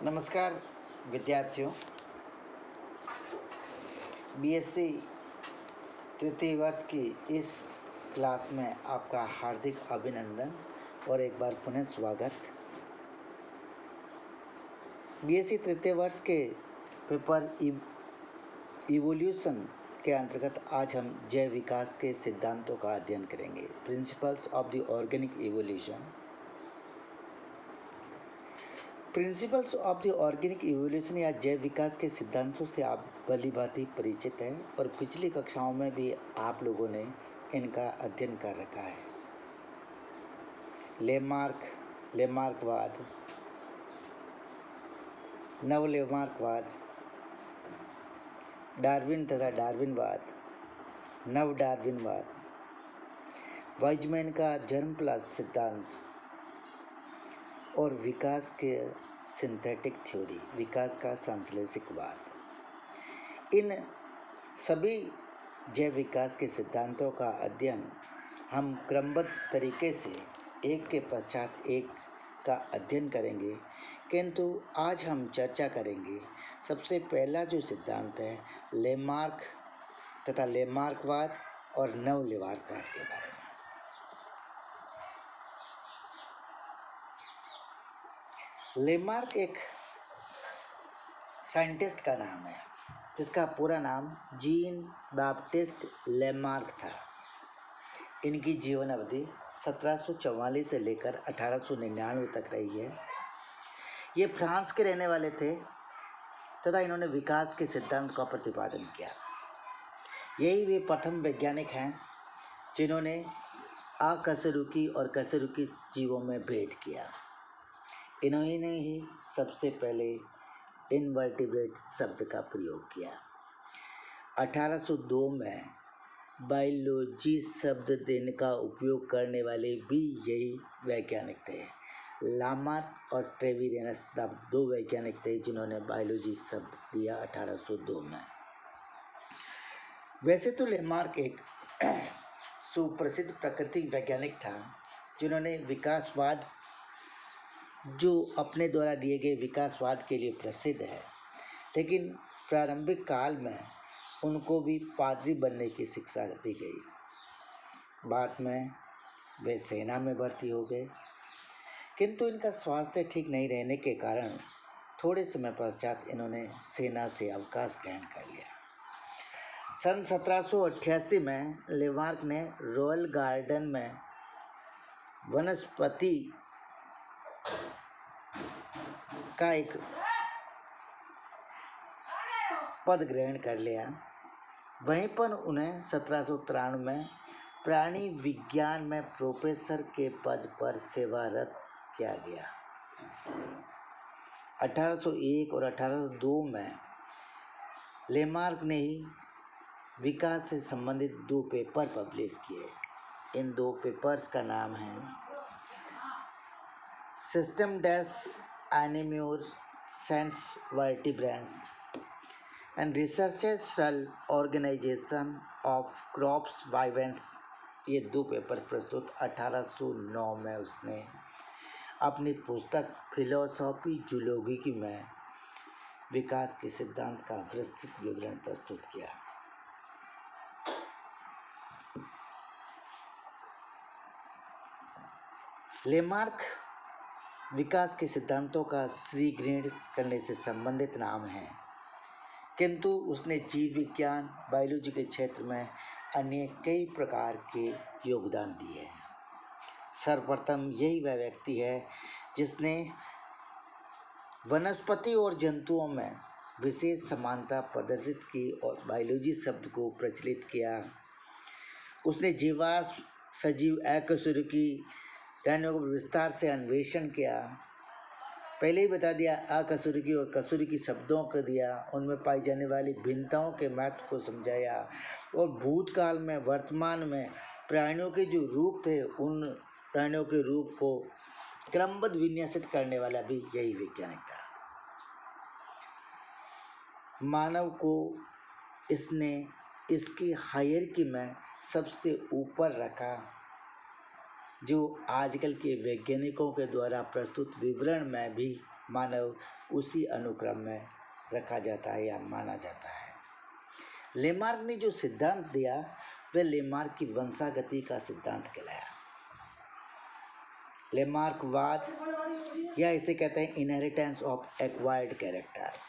नमस्कार विद्यार्थियों। बीएससी तृतीय वर्ष की इस क्लास में आपका हार्दिक अभिनंदन और एक बार पुनः स्वागत। बीएससी तृतीय वर्ष के पेपर इवोल्यूशन के अंतर्गत आज हम जैव विकास के सिद्धांतों का अध्ययन करेंगे। Principles of the organic evolution. Principles of the organic evolution या जैव विकास के सिद्धांतों से आप भली-भांति परिचित हैं और पिछली कक्षाओं में भी आप लोगों ने इनका अध्ययन कर रखा है। लेमार्कवाद, नव लेमार्कवाद, डार्विन तथा डार्विनवाद, नव डार्विनवाद, वाइजमैन का जर्म प्लस सिद्धांत और विकास के सिंथेटिक थ्योरी, विकास का संश्लेषिकवाद। इन सभी जैव विकास के सिद्धांतों का अध्ययन हम क्रमबद्ध तरीके से एक के पश्चात एक का अध्ययन करेंगे, किंतु आज हम चर्चा करेंगे सबसे पहला जो सिद्धांत है लेमार्क तथा लेमार्कवाद और नव लेमार्कवाद के बारे में। लेमार्क एक साइंटिस्ट का नाम है जिसका पूरा नाम जीन बैप्टिस्ट लेमार्क था। इनकी जीवन अवधि 1744 से लेकर 1899 तक रही है। ये फ्रांस के रहने वाले थे तथा इन्होंने विकास के सिद्धांत का प्रतिपादन किया। यही वे प्रथम वैज्ञानिक हैं जिन्होंने अकशेरुकी और कशेरुकी जीवों में भेद किया। इन्होंने ही सबसे पहले इनवर्टिब्रेट शब्द का प्रयोग किया। 1802 में बायोलॉजी शब्द देने का उपयोग करने वाले भी यही वैज्ञानिक थे। लामार्क और ट्रेविरेनस दो वैज्ञानिक थे जिन्होंने बायोलॉजी शब्द दिया 1802 में। वैसे तो लेमार्क एक सुप्रसिद्ध प्राकृतिक वैज्ञानिक था जिन्होंने विकासवाद, जो अपने द्वारा दिए गए विकासवाद के लिए प्रसिद्ध है, लेकिन प्रारंभिक काल में उनको भी पादरी बनने की शिक्षा दी गई। बाद में वे सेना में भर्ती हो गए, किंतु इनका स्वास्थ्य ठीक नहीं रहने के कारण थोड़े समय पश्चात इन्होंने सेना से अवकाश ग्रहण कर लिया। सन 1788 में लेमार्क ने रॉयल गार्डन में वनस्पति का एक पद ग्रहण कर लिया। वहीं पर उन्हें 1793 में प्राणी विज्ञान में प्रोफेसर के पद पर सेवारत किया गया। 1801 और 1802 में लेमार्क ने ही विकास से संबंधित 2 पेपर पब्लिश किए। इन 2 पेपर्स का नाम है सिस्टम डेस एनिमोर सेंस वर्टिब्रेंट्स एंड रिसर्चल ऑर्गेनाइजेशन ऑफ क्रॉप्स वाइवेंस। ये 2 पेपर प्रस्तुत 1809 में उसने अपनी पुस्तक फिलोसॉफी जूलॉजी में विकास के सिद्धांत का विस्तृत विवरण प्रस्तुत किया। लेमार्क विकास के सिद्धांतों का श्रेणीगृहीत करने से संबंधित नाम है, किंतु उसने जीव विज्ञान बायोलॉजी के क्षेत्र में अन्य कई प्रकार के योगदान दिए हैं। सर्वप्रथम यही वह व्यक्ति है जिसने वनस्पति और जंतुओं में विशेष समानता प्रदर्शित की और बायोलॉजी शब्द को प्रचलित किया। उसने जीवाश्म, सजीव, अकशेरुकी प्राणियों को विस्तार से अन्वेषण किया। पहले ही बता दिया, अकशेरुकी और कशेरुकी शब्दों को दिया, उनमें पाई जाने वाली भिन्नताओं के महत्व को समझाया और भूतकाल में वर्तमान में प्राणियों के जो रूप थे उन प्राणियों के रूप को क्रमबद्ध विन्यासित करने वाला भी यही वैज्ञानिक था। मानव को इसने इसकी हायरार्की में सबसे ऊपर रखा, जो आजकल के वैज्ञानिकों के द्वारा प्रस्तुत विवरण में भी मानव उसी अनुक्रम में रखा जाता है या माना जाता है। लेमार्क ने जो सिद्धांत दिया वह लेमार्क की वंशागति का सिद्धांत कहलाया। लेमार्कवाद या इसे कहते हैं inheritance of acquired characters.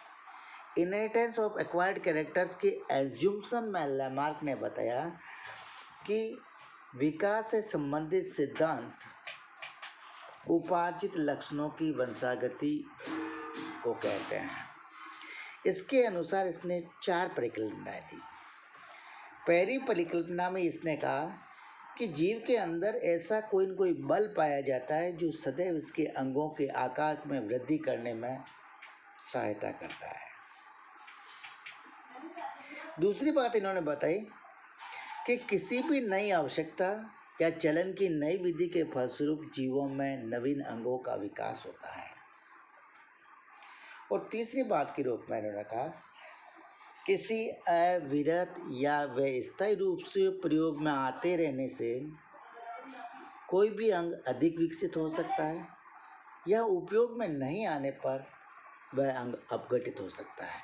Inheritance of acquired characters के एज्यूम्पशन में लेमार्क ने बताया कि विकास से संबंधित सिद्धांत उपार्जित लक्षणों की वंशागति को कहते हैं। इसके अनुसार इसने 4 परिकल्पनाएं दी। पहली परिकल्पना में इसने कहा कि जीव के अंदर ऐसा कोई न कोई बल पाया जाता है जो सदैव इसके अंगों के आकार में वृद्धि करने में सहायता करता है। दूसरी बात इन्होंने बताई कि किसी भी नई आवश्यकता या चलन की नई विधि के फलस्वरूप जीवों में नवीन अंगों का विकास होता है। और तीसरी बात के रूप में इन्होंने कहा किसी अविरत या स्थायी रूप से प्रयोग में आते रहने से कोई भी अंग अधिक विकसित हो सकता है या उपयोग में नहीं आने पर वह अंग अपघटित हो सकता है।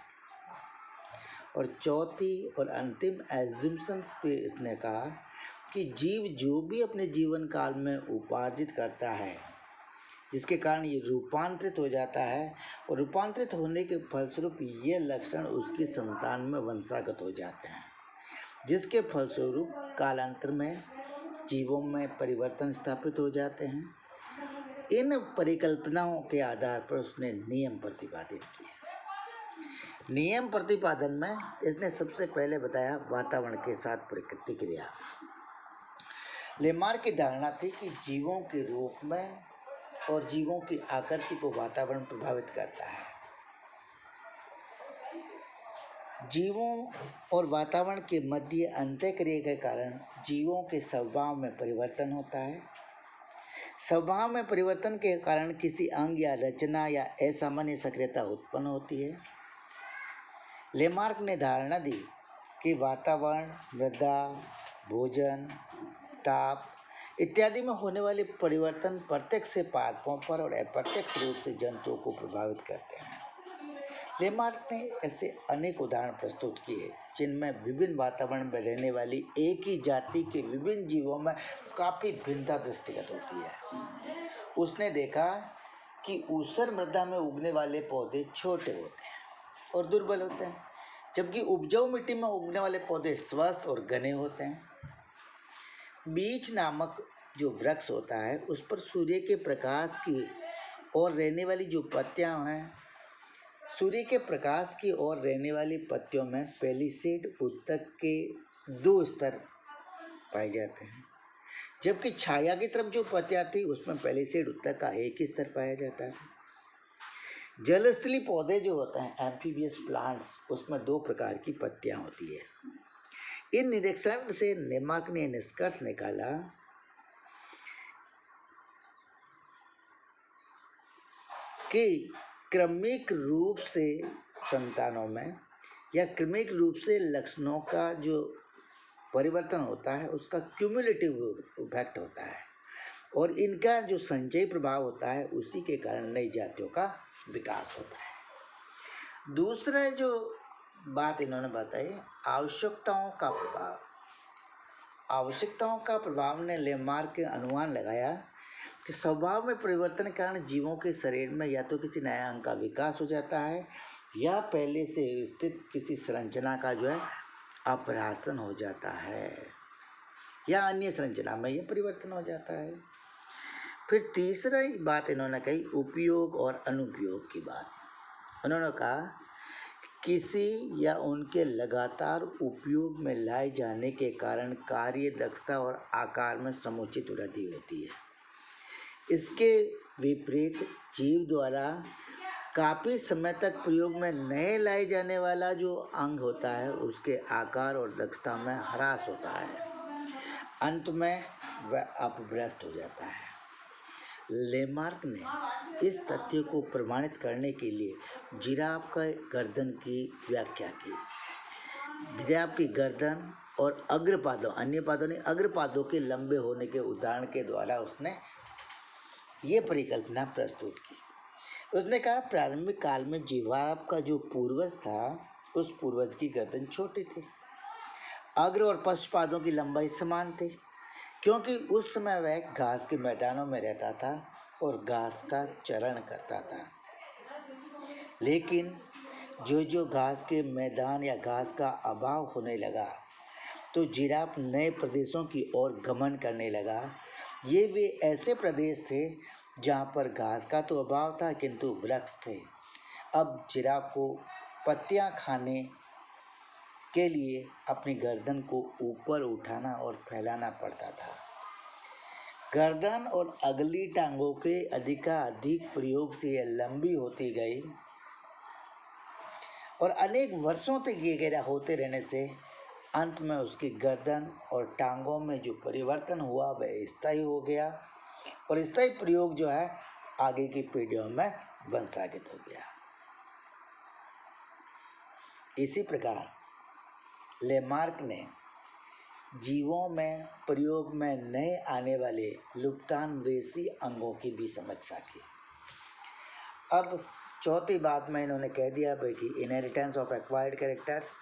और चौथी और अंतिम एज्यूम्पशंस पे इसने कहा कि जीव जो भी अपने जीवन काल में उपार्जित करता है जिसके कारण ये रूपांतरित हो जाता है और रूपांतरित होने के फलस्वरूप ये लक्षण उसकी संतान में वंशागत हो जाते हैं, जिसके फलस्वरूप कालांतर में जीवों में परिवर्तन स्थापित हो जाते हैं। इन परिकल्पनाओं के आधार पर उसने नियम प्रतिपादित किए। नियम प्रतिपादन में इसने सबसे पहले बताया वातावरण के साथ प्रतिक्रिया। लेमार्क की धारणा थी कि जीवों के रूप में और जीवों की आकृति को वातावरण प्रभावित करता है। जीवों और वातावरण के मध्य अंतःक्रिया के कारण जीवों के स्वभाव में परिवर्तन होता है। स्वभाव में परिवर्तन के कारण किसी अंग या रचना या असामान्य सक्रियता उत्पन्न होती है। लेमार्क ने धारणा दी कि वातावरण, मृदा, भोजन, ताप इत्यादि में होने वाले परिवर्तन प्रत्यक्ष से पादपों पर और अप्रत्यक्ष रूप से जंतुओं को प्रभावित करते हैं। लेमार्क ने ऐसे अनेक उदाहरण प्रस्तुत किए जिनमें विभिन्न वातावरण में रहने वाली एक ही जाति के विभिन्न जीवों में काफ़ी भिन्नता दृष्टिगत होती है। उसने देखा कि ऊसर मृदा में उगने वाले पौधे छोटे होते हैं और दुर्बल होते हैं, जबकि उपजाऊ मिट्टी में उगने वाले पौधे स्वस्थ और घने होते हैं। बीज नामक जो वृक्ष होता है उस पर सूर्य के प्रकाश की ओर रहने वाली जो पत्तियां हैं, सूर्य के प्रकाश की ओर रहने वाली पत्तियों में पेलिसेड उत्तक के 2 स्तर पाए जाते हैं, जबकि छाया की तरफ जो पत्तियां थी उसमें पेलिसेड उत्तक का 1 ही स्तर पाया जाता है। जलस्थली पौधे जो होते हैं एम्फीबियस प्लांट्स, उसमें 2 प्रकार की पत्तियां होती है। इन निरीक्षण से लेमार्क ने निष्कर्ष निकाला कि क्रमिक रूप से संतानों में या क्रमिक रूप से लक्षणों का जो परिवर्तन होता है उसका क्यूमुलेटिव इफेक्ट होता है और इनका जो संचयी प्रभाव होता है उसी के कारण नई जातियों का विकास होता है। दूसरा जो बात इन्होंने बताई आवश्यकताओं का प्रभाव ने लेमार्क के अनुमान लगाया कि स्वभाव में परिवर्तन के कारण जीवों के शरीर में या तो किसी नए अंग का विकास हो जाता है या पहले से स्थित किसी संरचना का जो है अपरासन हो जाता है या अन्य संरचना में यह परिवर्तन हो जाता है। फिर तीसरा बात इन्होंने कही उपयोग और अनुपयोग की बात। उन्होंने कहा किसी या उनके लगातार उपयोग में लाए जाने के कारण कार्य दक्षता और आकार में समुचित वृद्धि होती है। इसके विपरीत जीव द्वारा काफ़ी समय तक प्रयोग में नए लाए जाने वाला जो अंग होता है उसके आकार और दक्षता में ह्रास होता है, अंत में वह अपभ्रष्ट हो जाता है। लेमार्क ने इस तथ्य को प्रमाणित करने के लिए जिराफ के गर्दन की व्याख्या की। जिराफ की गर्दन और अग्रपादों, अन्य पादों नहीं, अग्रपादों के लंबे होने के उदाहरण के द्वारा उसने ये परिकल्पना प्रस्तुत की। उसने कहा प्रारंभिक काल में जीवाप का जो पूर्वज था उस पूर्वज की गर्दन छोटी थी, अग्र और पश्चपादों की लंबाई समान थी, क्योंकि उस समय वह घास के मैदानों में रहता था और घास का चरण करता था। लेकिन जो जो घास के मैदान या घास का अभाव होने लगा तो जिराफ नए प्रदेशों की ओर गमन करने लगा। ये वे ऐसे प्रदेश थे जहाँ पर घास का तो अभाव था किंतु वृक्ष थे। अब जिराफ को पत्तियाँ खाने के लिए अपनी गर्दन को ऊपर उठाना और फैलाना पड़ता था। गर्दन और अगली टांगों के अधिकाधिक प्रयोग से यह लंबी होती गई और अनेक वर्षों तक ये होते रहने से अंत में उसकी गर्दन और टांगों में जो परिवर्तन हुआ वह स्थायी हो गया और स्थायी प्रयोग जो है आगे की पीढ़ियों में वंशागत हो गया। इसी प्रकार लेमार्क ने जीवों में प्रयोग में नए आने वाले लुप्तानवेशी अंगों की भी समीक्षा की। अब चौथी बात में इन्होंने कह दिया भाई कि इनहेरिटेंस ऑफ एक्वायर्ड कैरेक्टर्स,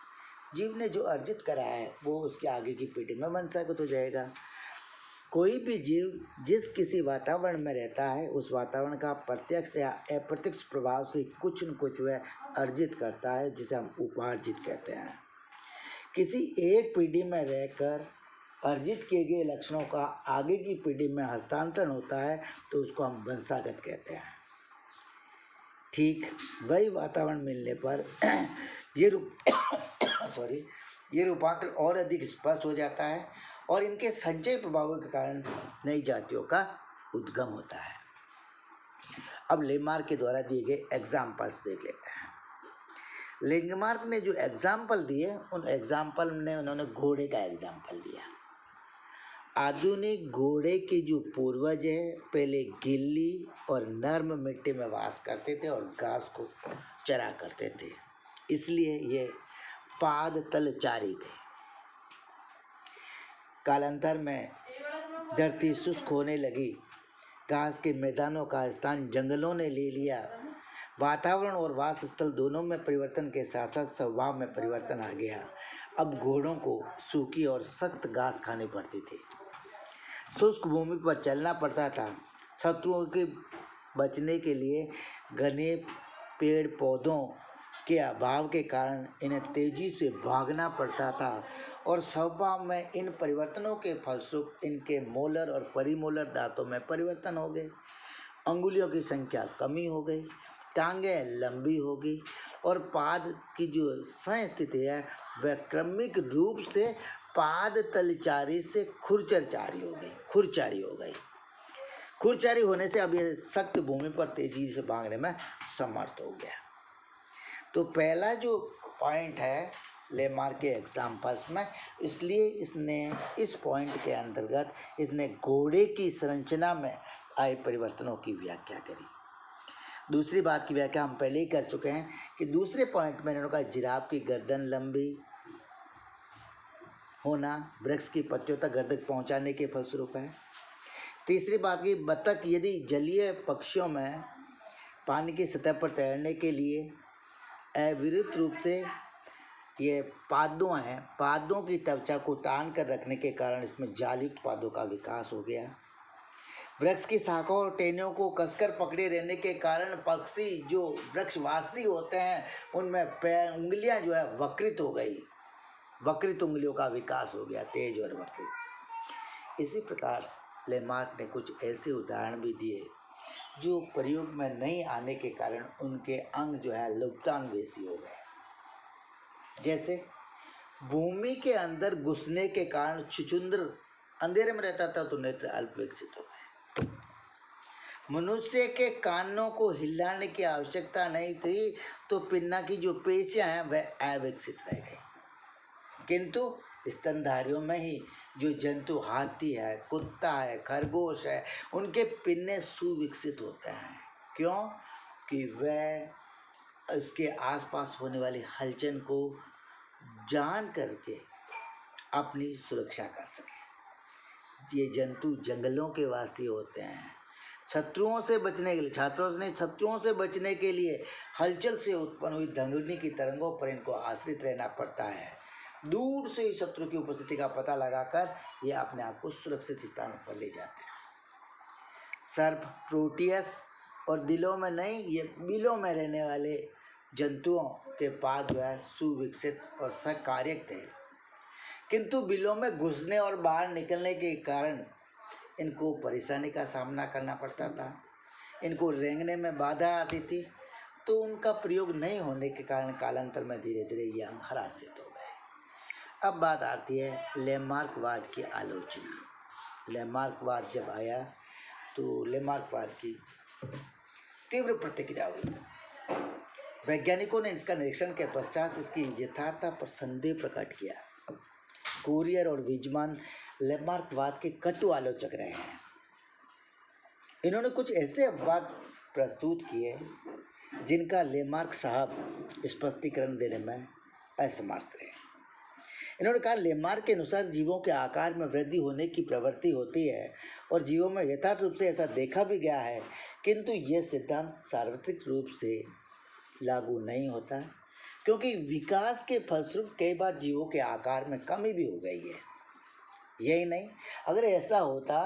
जीव ने जो अर्जित करा है वो उसके आगे की पीढ़ी में वंशागत हो जाएगा। कोई भी जीव जिस किसी वातावरण में रहता है उस वातावरण का प्रत्यक्ष या अप्रत्यक्ष प्रभाव से कुछ न कुछ वह अर्जित करता है, जिसे हम उपार्जित कहते हैं। किसी एक पीढ़ी में रहकर अर्जित किए गए लक्षणों का आगे की पीढ़ी में हस्तांतरण होता है तो उसको हम वंशागत कहते हैं। ठीक वही वातावरण मिलने पर ये रूपांतर और अधिक स्पष्ट हो जाता है और इनके संचय प्रभावों के कारण नई जातियों का उद्गम होता है। अब लेमार्क के द्वारा दिए गए एग्जाम्पल्स देख लेते हैं। लेमार्क ने जो एग्जाम्पल दिए उन एग्जाम्पल में उन्होंने घोड़े का एग्जाम्पल दिया। आधुनिक घोड़े के जो पूर्वज है पहले गीली और नर्म मिट्टी में वास करते थे और घास को चरा करते थे, इसलिए ये पादतलचारी थे। कालांतर में धरती शुष्क होने लगी, घास के मैदानों का स्थान जंगलों ने ले लिया, वातावरण और वास स्थल दोनों में परिवर्तन के साथ साथ स्वभाव में परिवर्तन आ गया। अब घोड़ों को सूखी और सख्त घास खानी पड़ती थी, शुष्क भूमि पर चलना पड़ता था, शत्रुओं के बचने के लिए घने पेड़ पौधों के अभाव के कारण इन्हें तेजी से भागना पड़ता था और स्वभाव में इन परिवर्तनों के फलस्वरूप इनके मोलर और परिमोलर दांतों में परिवर्तन हो गए, अंगुलियों की संख्या कमी हो गई, टांगें लंबी हो गई और पाद की जो संस्थिति है वह क्रमिक रूप से पाद तलचारी से खुरचारी हो गई। खुरचारी होने से अब ये सख्त भूमि पर तेजी से भागने में समर्थ हो गया। तो पहला जो पॉइंट है लेमार्क के एग्जाम्पल्स में, इसलिए इसने इस पॉइंट के अंतर्गत इसने घोड़े की संरचना में आए परिवर्तनों की व्याख्या करी। दूसरी बात की व्याख्या हम पहले ही कर चुके हैं कि दूसरे पॉइंट में इन्होंने कहा जिराफ की गर्दन लंबी होना वृक्ष की पत्तियों तक गर्दन पहुंचाने के फलस्वरूप है। तीसरी बात की बतख यदि जलीय पक्षियों में पानी की सतह पर तैरने के लिए अविरत रूप से ये पादों हैं, पादों की त्वचा को तान कर रखने के कारण इसमें जालयुक्त पादों का विकास हो गया। वृक्ष की शाखाओं और टहनियों को कसकर पकड़े रहने के कारण पक्षी जो वृक्षवासी होते हैं उनमें उंगलियां जो है वक्रित हो गई, वक्रित उंगलियों का विकास हो गया, तेज और वक्रित। इसी प्रकार लेमार्क ने कुछ ऐसे उदाहरण भी दिए जो प्रयोग में नहीं आने के कारण उनके अंग जो है लुप्तानवेशी हो गए। जैसे भूमि के अंदर घुसने के कारण छुछुंदर अंधेरे में रहता था तो नेत्र अल्प विकसित हो गए। मनुष्य के कानों को हिलाने की आवश्यकता नहीं थी तो पिन्ना की जो पेशियां हैं वह अविकसित रह गई, किंतु स्तनधारियों में ही जो जंतु हाथी है, कुत्ता है, खरगोश है, उनके पिन्ने सुविकसित होते हैं। क्यों? कि वह उसके आसपास होने वाली हलचल को जान करके अपनी सुरक्षा कर सके। ये जंतु जंगलों के वासी होते हैं, शत्रुओं से बचने के लिए, शत्रुओं से बचने के लिए हलचल से उत्पन्न हुई धनुर्नी की तरंगों पर इनको आश्रित रहना पड़ता है। दूर से ही शत्रु की उपस्थिति का पता लगाकर ये अपने आप को सुरक्षित स्थानों पर ले जाते हैं। सर्प, प्रोटियस और दिलों में नहीं, ये बिलों में रहने वाले जंतुओं के पास जो है सुविकसित और सकार्यक थे, किंतु बिलों में घुसने और बाहर निकलने के कारण इनको परेशानी का सामना करना पड़ता था। इनको रेंगने में बाधा आती थी, तो उनका प्रयोग नहीं होने के कारण कालांतर में धीरे धीरे ये अंग हरासित हो गए। अब बात आती है लैमार्कवाद की आलोचना। लैमार्कवाद जब आया तो लैमार्कवाद की तीव्र प्रतिक्रिया हुई। वैज्ञानिकों ने इसका निरीक्षण के पश्चात इसकी यथार्थता पर संदेह प्रकट किया। कोरियर और विजमान लैमार्कवाद के कटु आलोचक रहे हैं। इन्होंने कुछ ऐसे अपवाद प्रस्तुत किए जिनका लैमार्क साहब स्पष्टीकरण देने में असमर्थ रहे। इन्होंने कहा, लैमार्क के अनुसार जीवों के आकार में वृद्धि होने की प्रवृत्ति होती है और जीवों में यथार्थ रूप से ऐसा देखा भी गया है, किंतु यह सिद्धांत सार्वत्रिक रूप से लागू नहीं होता, क्योंकि विकास के फलस्वरूप कई बार जीवों के आकार में कमी भी हो गई है। यही नहीं, अगर ऐसा होता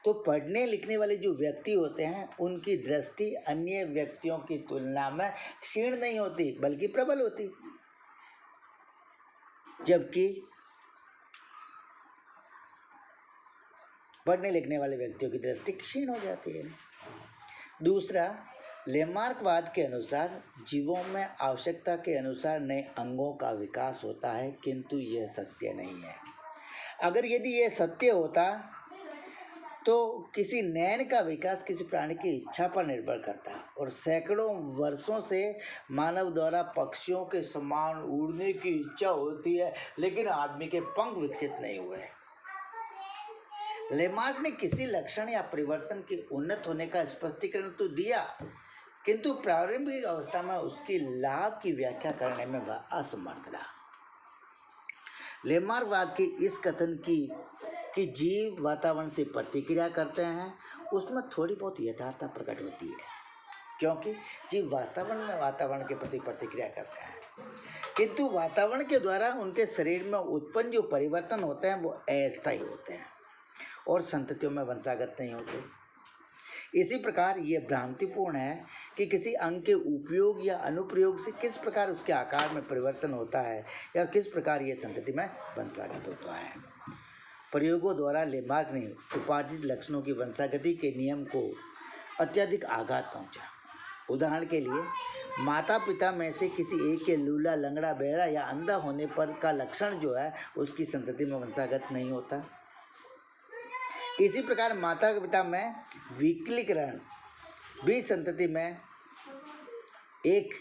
तो पढ़ने लिखने वाले जो व्यक्ति होते हैं उनकी दृष्टि अन्य व्यक्तियों की तुलना में क्षीण नहीं होती बल्कि प्रबल होती, जबकि पढ़ने लिखने वाले व्यक्तियों की दृष्टि क्षीण हो जाती है। दूसरा, लैमार्कवाद के अनुसार जीवों में आवश्यकता के अनुसार नए अंगों का विकास होता है, किंतु यह सत्य नहीं है। अगर यदि यह सत्य होता तो किसी नयन का विकास किसी प्राणी की इच्छा पर निर्भर करता और सैकड़ों वर्षों से मानव द्वारा पक्षियों के समान उड़ने की इच्छा होती है, लेकिन आदमी के पंख विकसित नहीं हुए। लैमार्क ने किसी लक्षण या परिवर्तन के उन्नत होने का स्पष्टीकरण तो दिया, किंतु प्रारंभिक अवस्था में उसकी लाभ की व्याख्या करने में वह असमर्थ रहा। लैमार्कवाद के इस कथन कि जीव वातावरण से प्रतिक्रिया करते हैं, उसमें थोड़ी बहुत यथार्थता प्रकट होती है, क्योंकि जीव वातावरण के प्रति प्रतिक्रिया करते हैं, किंतु वातावरण के द्वारा उनके शरीर में उत्पन्न जो परिवर्तन होते हैं वो अस्थायी होते हैं और संततियों में वंशागत नहीं होते। इसी प्रकार ये भ्रांतिपूर्ण है कि किसी अंग के उपयोग या अनुप्रयोग से किस प्रकार उसके आकार में परिवर्तन होता है या किस प्रकार ये संतति में वंशागत होता है। प्रयोगों द्वारा लैमार्क ने उपार्जित लक्षणों की वंशागति के नियम को अत्यधिक आघात पहुंचा। उदाहरण के लिए, माता पिता में से किसी एक के लूला, लंगड़ा, बहरा या अंधा होने पर का लक्षण जो है उसकी संतति में वंशागत नहीं होता। इसी प्रकार माता पिता में विकलीकरण भी संतति में एक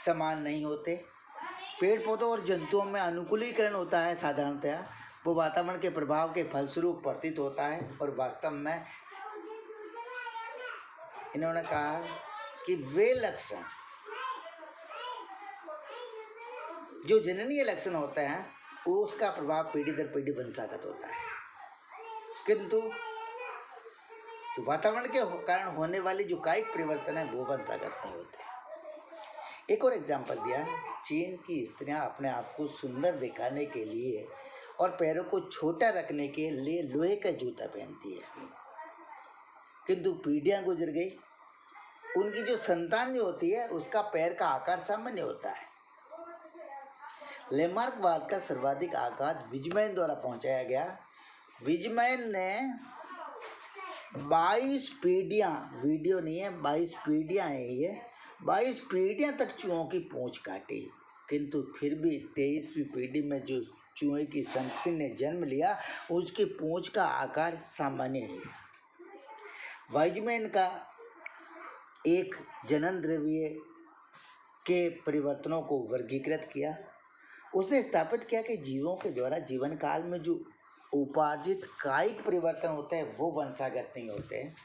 समान नहीं होते। पेड़ पौधों और जंतुओं में अनुकूलीकरण होता है, साधारणतया वो वातावरण के प्रभाव के फलस्वरूप प्रतीत होता है और वास्तव में इन्होंने कहा कि वे लक्षण जो जननीय लक्षण होते हैं उसका प्रभाव पीढ़ी दर पीढ़ी वंशागत होता है, किंतु जो वातावरण के कारण होने वाली जो कायिक परिवर्तन है वो वंशागत नहीं होते। एक और एग्जाम्पल दिया, चीन की स्त्रियां अपने आप को सुंदर दिखाने के लिए और पैरों को छोटा रखने के लिए लोहे का जूता पहनती है, किंतु पीढ़ियां गुजर गई, उनकी जो संतान जो होती है उसका पैर का आकार सामान्य होता है। लैमार्कवाद का सर्वाधिक आघात विजमैन द्वारा पहुंचाया गया। विजमैन ने 22 पीढ़ियाँ, वीडियो नहीं है, 22 पीढ़ियाँ हैं, ये 22 पीढ़ियाँ तक चूहों की पूंछ काटी, किंतु फिर भी 23वीं पीढ़ी में जो चूहे की संतति ने जन्म लिया उसकी पूंछ का आकार सामान्य ही था। वाइजमैन का एक जनन द्रव्य के परिवर्तनों को वर्गीकृत किया। उसने स्थापित किया कि जीवों के द्वारा जीवन काल में जो उपार्जित कायिक परिवर्तन होते हैं वो वंशागत नहीं होते हैं,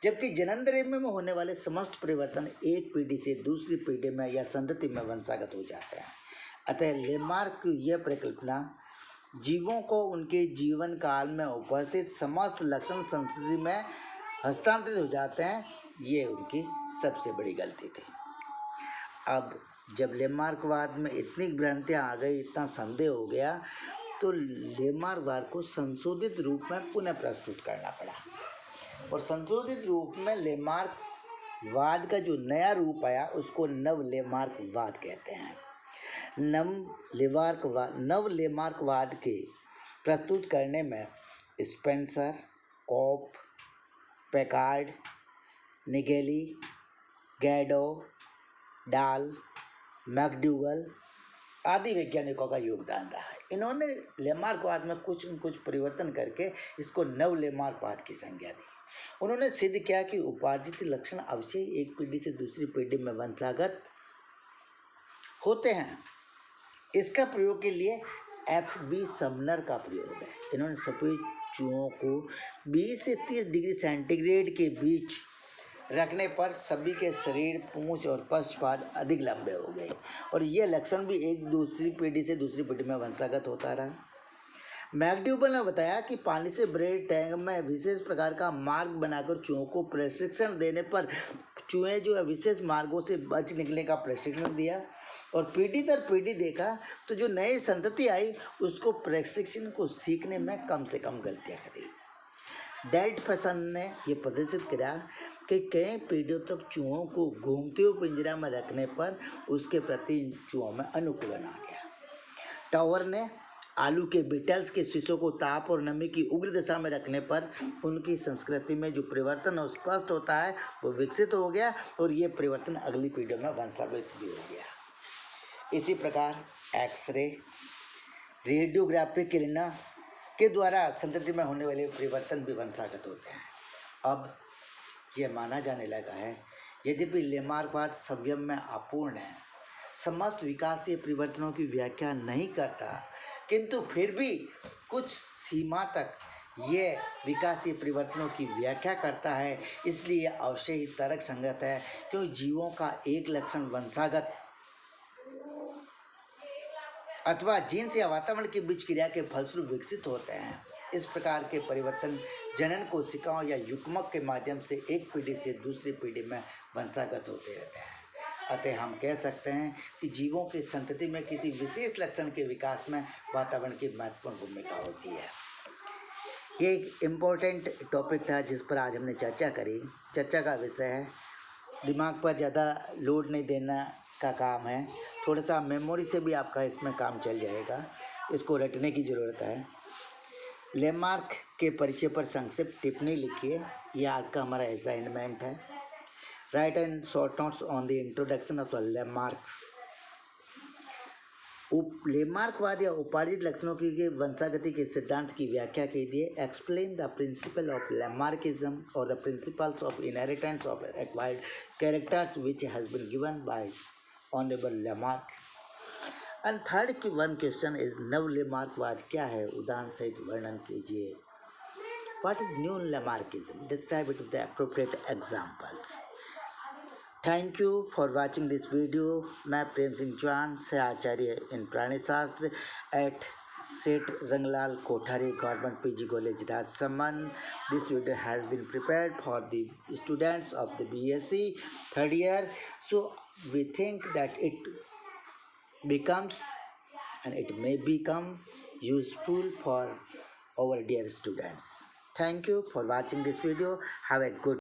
जबकि जनन द्रव्य में होने वाले समस्त परिवर्तन एक पीढ़ी से दूसरी पीढ़ी में या संतति में वंशागत हो जाते हैं। अतः लैमार्क की यह परिकल्पना जीवों को उनके जीवन काल में उपस्थित समस्त लक्षण संस्कृति में हस्तांतरित हो जाते हैं, ये उनकी सबसे बड़ी गलती थी। अब जब लेमार्कवाद में इतनी भ्रांतियाँ आ गई, इतना संदेह हो गया, तो लेमार्कवाद को संशोधित रूप में पुनः प्रस्तुत करना पड़ा। और संशोधित रूप में लेमार्कवाद का जो नया रूप आया उसको नव लेमार्कवाद कहते हैं। नव लेमार्कवाद के प्रस्तुत करने में स्पेंसर, कोप, पैकार्ड, निगेली, गैडो, डाल, मैकडूगल आदि वैज्ञानिकों का योगदान रहा है। इन्होंने लेमार्कवाद में कुछ न कुछ परिवर्तन करके इसको नव लेमार्कवाद की संज्ञा दी। उन्होंने सिद्ध किया कि उपार्जित लक्षण अवश्य एक पीढ़ी से दूसरी पीढ़ी में वंशागत होते हैं। इसका प्रयोग के लिए FB समनर का प्रयोग है। इन्होंने सफ़ेद चूहों को 20 से 30 डिग्री सेंटीग्रेड के बीच रखने पर सभी के शरीर, पूंछ और पक्षपाद अधिक लंबे हो गए और ये लक्षण भी एक दूसरी पीढ़ी से दूसरी पीढ़ी में वंशागत होता रहा। मैकडूगल ने बताया कि पानी से भरे टैंक में विशेष प्रकार का मार्ग बनाकर चूहों को प्रशिक्षण देने पर चूहे जो है विशेष मार्गों से बच निकलने का प्रशिक्षण दिया और पीढ़ी दर पीढ़ी देखा तो जो नई संतति आई उसको प्रशिक्षण को सीखने में कम से कम गलतियाँ करी। डेल्ट फैशन ने यह प्रदर्शित किया कि कई पीढ़ियों तक चूहों को घूमते हुए पिंजरा में रखने पर उसके प्रति चूहों में अनुकूलन आ गया। टावर ने आलू के बीटल्स के शीशों को ताप और नमी की उग्र दशा में रखने पर उनकी संस्कृति में जो परिवर्तन स्पष्ट होता है वो विकसित हो गया और ये परिवर्तन अगली पीढ़ियों में वंशावृत भी हो गया। इसी प्रकार एक्सरे, रेडियोग्राफी किरणों के द्वारा संतति में होने वाले परिवर्तन भी वंशागत होते हैं। अब यह माना जाने लगा है यद्यपि लेमार्कवाद संयम में अपूर्ण है, समस्त विकासीय परिवर्तनों की व्याख्या नहीं करता, किंतु फिर भी कुछ सीमा तक ये विकासीय परिवर्तनों की व्याख्या करता है। इसलिए अवश्य ही तर्क संगत है क्योंकि जीवों का एक लक्षण वंशागत अथवा जीन्स या वातावरण के बीच क्रिया के फलस्वरूप विकसित होते हैं। इस प्रकार के परिवर्तन जनन कोशिकाओं या युग्मक के माध्यम से एक पीढ़ी से दूसरी पीढ़ी में वंशागत होते रहते हैं। अतः हम कह सकते हैं कि जीवों की संतति में किसी विशेष लक्षण के विकास में वातावरण की महत्वपूर्ण भूमिका होती है। ये एक इम्पोर्टेंट टॉपिक था जिस पर आज हमने चर्चा करी। चर्चा का विषय है, दिमाग पर ज़्यादा लोड नहीं देना का काम है, थोड़ा सा मेमोरी से भी आपका इसमें काम चल जाएगा, इसको रटने की ज़रूरत है। लेमार्क के परिचय पर संक्षिप्त टिप्पणी लिखिए, यह आज का हमारा असाइनमेंट है। Write and short notes on the introduction of the Lamarck. लेमार्कवाद या उपार्जित लक्षणों की वंशागति के सिद्धांत की व्याख्या कीजिए। Explain the principle of Lamarckism और the principles of inheritance of acquired characters which has been given by honourable Lamarck. And third one question is नव लेमार्कवाद क्या है, उदाहरण सहित वर्णन कीजिए। What is new Lamarckism, describe it with the appropriate examples. Thank you for watching this video. मैं प्रेम सिंह चौहान से आचार्य इन प्राणी शास्त्र at Seth Rangalal Kothari government PG college Rajsamand. This video has been prepared for the students of the BSc third year, so we think that it becomes and it may become useful for our dear students. Thank you for watching this video. Have a good